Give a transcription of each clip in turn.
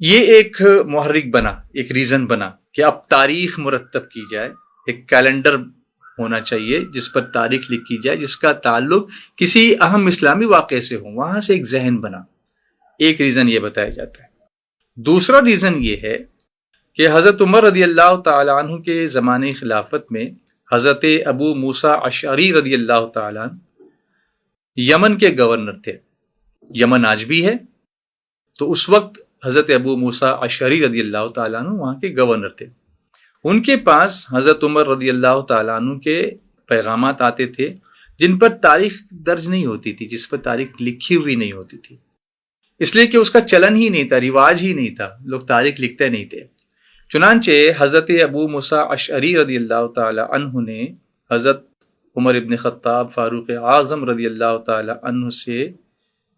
یہ ایک محرک بنا، ایک ریزن بنا کہ اب تاریخ مرتب کی جائے، ایک کیلنڈر ہونا چاہیے جس پر تاریخ لکھی جائے جس کا تعلق کسی اہم اسلامی واقعے سے ہو، وہاں سے ایک ذہن بنا۔ ایک ریزن یہ بتایا جاتا ہے۔ دوسرا ریزن یہ ہے کہ حضرت عمر رضی اللہ تعالیٰ عنہ کے زمانے خلافت میں حضرت ابو موسیٰ اشعری رضی اللہ تعالیٰ عنہ یمن کے گورنر تھے۔ یمن آج بھی ہے، تو اس وقت حضرت ابو موسیٰ اشعری رضی اللہ تعالیٰ عنہ وہاں کے گورنر تھے۔ ان کے پاس حضرت عمر رضی اللہ تعالیٰ عنہ کے پیغامات آتے تھے جن پر تاریخ درج نہیں ہوتی تھی، جس پر تاریخ لکھی ہوئی نہیں ہوتی تھی، اس لیے کہ اس کا چلن ہی نہیں تھا، رواج ہی نہیں تھا، لوگ تاریخ لکھتے نہیں تھے۔ چنانچہ حضرت ابو موسیٰ اشعری رضی اللہ تعالیٰ عنہ نے حضرت عمر ابن خطاب فاروق اعظم رضی اللہ تعالیٰ عنہ سے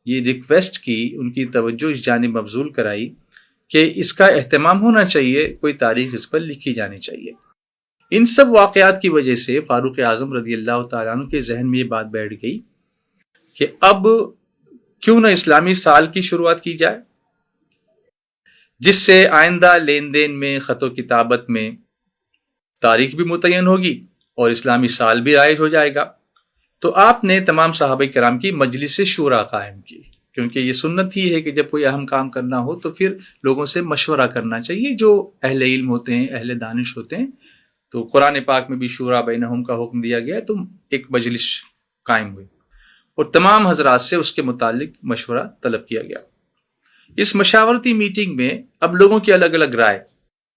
یہ ریکویسٹ کی، ان کی توجہ اس جانب مبذول کرائی کہ اس کا اہتمام ہونا چاہیے، کوئی تاریخ اس پر لکھی جانی چاہیے۔ ان سب واقعات کی وجہ سے فاروق اعظم رضی اللہ تعالیٰ عنہ کے ذہن میں یہ بات بیٹھ گئی کہ اب کیوں نہ اسلامی سال کی شروعات کی جائے، جس سے آئندہ لین دین میں، خط و کتابت میں تاریخ بھی متعین ہوگی اور اسلامی سال بھی رائج ہو جائے گا۔ تو آپ نے تمام صحابہ کرام کی مجلس شورا قائم کی، کیونکہ یہ سنت ہی ہے کہ جب کوئی اہم کام کرنا ہو تو پھر لوگوں سے مشورہ کرنا چاہیے، جو اہل علم ہوتے ہیں، اہل دانش ہوتے ہیں۔ تو قرآن پاک میں بھی شورا بینہم کا حکم دیا گیا ہے، تو ایک مجلس قائم ہوئی اور تمام حضرات سے اس کے متعلق مشورہ طلب کیا گیا۔ اس مشاورتی میٹنگ میں اب لوگوں کی الگ الگ رائے،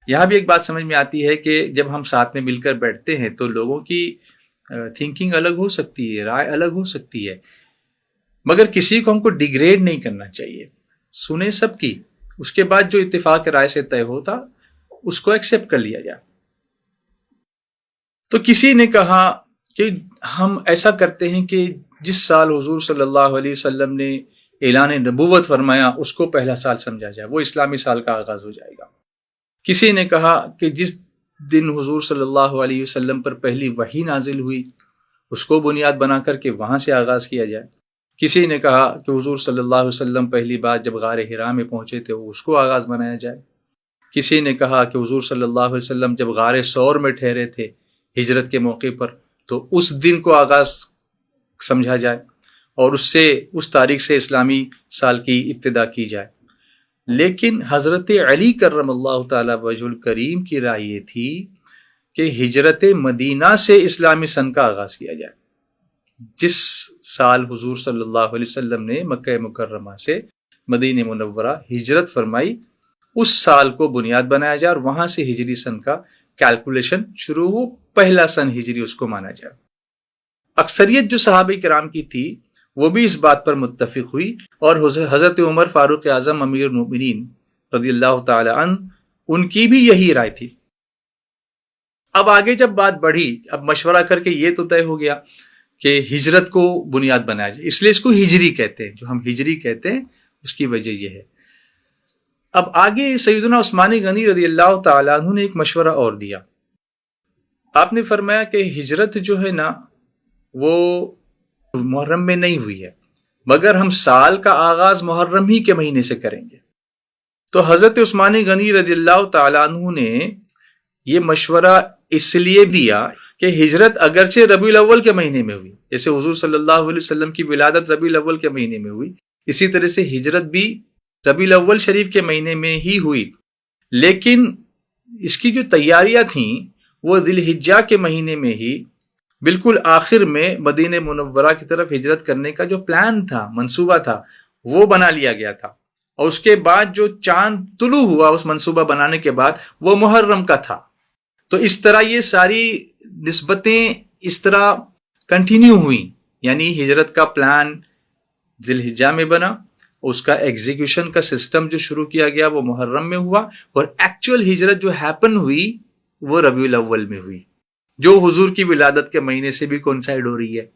یہاں بھی ایک بات سمجھ میں آتی ہے کہ جب ہم ساتھ میں مل کر بیٹھتے ہیں تو لوگوں کی تھنکنگ الگ ہو سکتی ہے، رائے الگ ہو سکتی ہے، مگر کسی کو ہم کو ڈیگریڈ نہیں کرنا چاہیے۔ سنیں سب کی، اس کے بعد جو اتفاق رائے سے طے ہوتا اس کو ایکسیپٹ کر لیا جائے۔ تو کسی نے کہا کہ ہم ایسا کرتے ہیں کہ جس سال حضور صلی اللہ علیہ وسلم نے اعلان نبوت فرمایا اس کو پہلا سال سمجھا جائے، وہ اسلامی سال کا آغاز ہو جائے گا۔ کسی نے کہا کہ جس دن حضور صلی اللہ علیہ وسلم پر پہلی وحی نازل ہوئی اس کو بنیاد بنا کر کے وہاں سے آغاز کیا جائے۔ کسی نے کہا کہ حضور صلی اللہ علیہ وسلم پہلی بار جب غار حرا میں پہنچے تھے اس کو آغاز بنایا جائے۔ کسی نے کہا کہ حضور صلی اللہ علیہ وسلم جب غار ثور میں ٹھہرے تھے ہجرت کے موقع پر تو اس دن کو آغاز سمجھا جائے اور اس تاریخ سے اسلامی سال کی ابتدا کی جائے۔ لیکن حضرت علی کرم اللہ تعالی وجہ الکریم کی رائے یہ تھی کہ ہجرت مدینہ سے اسلامی سن کا آغاز کیا جائے۔ جس سال حضور صلی اللہ علیہ وسلم نے مکہ مکرمہ سے مدینہ منورہ ہجرت فرمائی اس سال کو بنیاد بنایا جائے اور وہاں سے ہجری سن کا کیلکولیشن شروع ہو، پہلا سن ہجری اس کو مانا جائے۔ اکثریت جو صحابہ کرام کی تھی وہ بھی اس بات پر متفق ہوئی اور حضرت عمر فاروق اعظم امیر المؤمنین رضی اللہ تعالی عنہ ان کی بھی یہی رائے تھی۔ اب آگے جب بات بڑھی، اب مشورہ کر کے یہ تو طے ہو گیا کہ ہجرت کو بنیاد بنایا جائے، اس لیے اس کو ہجری کہتے ہیں، جو ہم ہجری کہتے ہیں اس کی وجہ یہ ہے۔ اب آگے سیدنا عثمان غنی رضی اللہ تعالیٰ عنہ نے ایک مشورہ اور دیا۔ آپ نے فرمایا کہ ہجرت جو ہے نا وہ محرم میں نہیں ہوئی ہے، مگر ہم سال کا آغاز محرم ہی کے مہینے سے کریں گے۔ تو حضرت عثمان غنی رضی اللہ تعالیٰ عنہ نے یہ مشورہ اس لیے دیا کہ ہجرت اگرچہ ربیع الاول کے مہینے میں ہوئی، جیسے حضور صلی اللہ علیہ وسلم کی ولادت ربیع الاول کے مہینے میں ہوئی، اسی طرح سے ہجرت بھی ربیع الاول شریف کے مہینے میں ہی ہوئی، لیکن اس کی جو تیاریاں تھیں وہ ذی الحجہ کے مہینے میں ہی بالکل آخر میں مدینہ منورہ کی طرف ہجرت کرنے کا جو پلان تھا، منصوبہ تھا، وہ بنا لیا گیا تھا، اور اس کے بعد جو چاند طلوع ہوا اس منصوبہ بنانے کے بعد وہ محرم کا تھا۔ تو اس طرح یہ ساری نسبتیں اس طرح کنٹینیو ہوئیں، یعنی ہجرت کا پلان ذی الحجہ میں بنا، اس کا ایگزیکیوشن کا سسٹم جو شروع کیا گیا وہ محرم میں ہوا، اور ایکچوئل ہجرت جو ہیپن ہوئی وہ ربیع الاول میں ہوئی، جو حضور کی ولادت کے مہینے سے بھی کوئنسائڈ ہو رہی ہے۔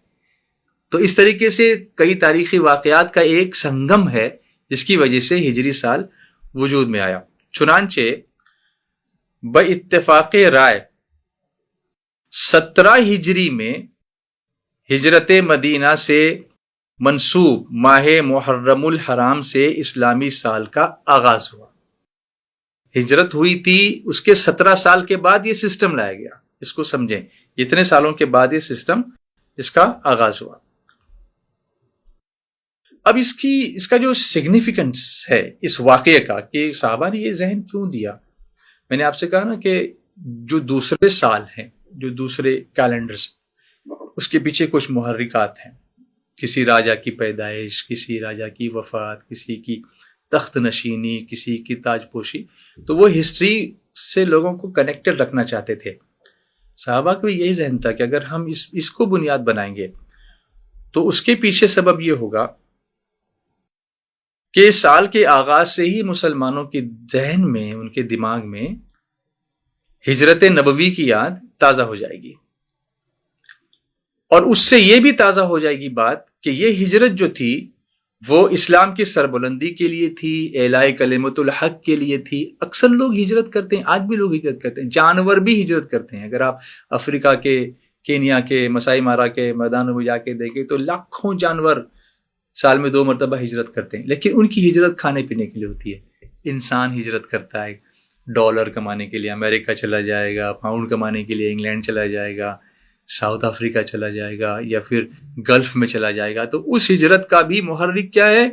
تو اس طریقے سے کئی تاریخی واقعات کا ایک سنگم ہے جس کی وجہ سے ہجری سال وجود میں آیا۔ چنانچہ باتفاق رائے 17 ہجری میں ہجرت مدینہ سے منسوب ماہ محرم الحرام سے اسلامی سال کا آغاز ہوا۔ ہجرت ہوئی تھی، اس کے 17 سال کے بعد یہ سسٹم لایا گیا. اس کو سمجھیں، اتنے سالوں کے بعد یہ سسٹم اس کا آغاز ہوا. اب اس کا جو سگنیفیکنس ہے اس واقعے کا کہ صحابہ نے یہ ذہن کیوں دیا، میں نے آپ سے کہا نا کہ جو دوسرے سال ہیں، جو دوسرے کیلنڈرز، اس کے پیچھے کچھ محرکات ہیں. کسی راجا کی پیدائش، کسی راجا کی وفات، کسی کی تخت نشینی، کسی کی تاج پوشی. تو وہ ہسٹری سے لوگوں کو کنیکٹڈ رکھنا چاہتے تھے. صحابہ کو یہی ذہن تھا کہ اگر ہم اس کو بنیاد بنائیں گے تو اس کے پیچھے سبب یہ ہوگا کہ سال کے آغاز سے ہی مسلمانوں کے ذہن میں، ان کے دماغ میں ہجرت نبوی کی یاد تازہ ہو جائے گی. اور اس سے یہ بھی تازہ ہو جائے گی بات کہ یہ ہجرت جو تھی وہ اسلام کی سربلندی کے لیے تھی، اعلاء کلمت الحق کے لیے تھی. اکثر لوگ ہجرت کرتے ہیں، آج بھی لوگ ہجرت کرتے ہیں، جانور بھی ہجرت کرتے ہیں. اگر آپ افریقہ کے، کینیا کے، مسائی مارا کے میدانوں میں جا کے دیکھیں تو لاکھوں جانور سال میں 2 مرتبہ ہجرت کرتے ہیں. لیکن ان کی ہجرت کھانے پینے کے لیے ہوتی ہے. انسان ہجرت کرتا ہے ڈالر کمانے کے لیے، امریکہ چلا جائے گا. پاؤنڈ کمانے کے لیے انگلینڈ چلا جائے گا، ساؤتھ افریقہ چلا جائے گا، یا پھر گلف میں چلا جائے گا. تو اس ہجرت کا بھی محرک کیا ہے؟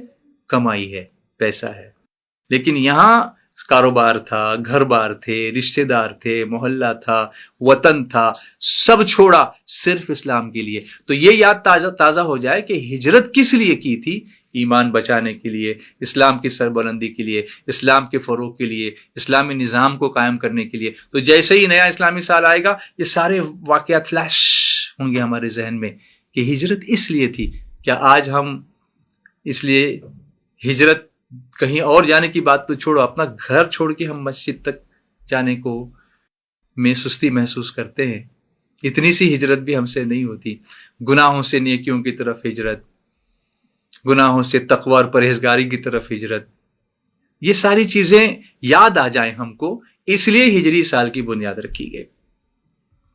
کمائی ہے، پیسہ ہے. لیکن یہاں کاروبار تھا، گھر بار تھے، رشتہ دار تھے، محلہ تھا، وطن تھا، سب چھوڑا صرف اسلام کے لیے. تو یہ یاد تازہ ہو جائے کہ ہجرت کس لیے کی تھی؟ ایمان بچانے کے لیے، اسلام کی سربلندی کے لیے، اسلام کے فروغ کے لیے، اسلامی نظام کو قائم کرنے کے لیے. تو جیسے ہی نیا اسلامی سال آئے گا یہ سارے واقعات فلیش ہوں گے ہمارے ذہن میں کہ ہجرت اس لیے تھی. کیا آج ہم اس لیے ہجرت کہیں اور جانے کی بات تو چھوڑو، اپنا گھر چھوڑ کے ہم مسجد تک جانے کو میں سستی محسوس کرتے ہیں؟ اتنی سی ہجرت بھی ہم سے نہیں ہوتی. گناہوں سے نیکیوں کی طرف ہجرت، گناہوں سے تقوی اور پرہیزگاری کی طرف ہجرت، یہ ساری چیزیں یاد آ جائیں ہم کو، اس لیے ہجری سال کی بنیاد رکھی گئی.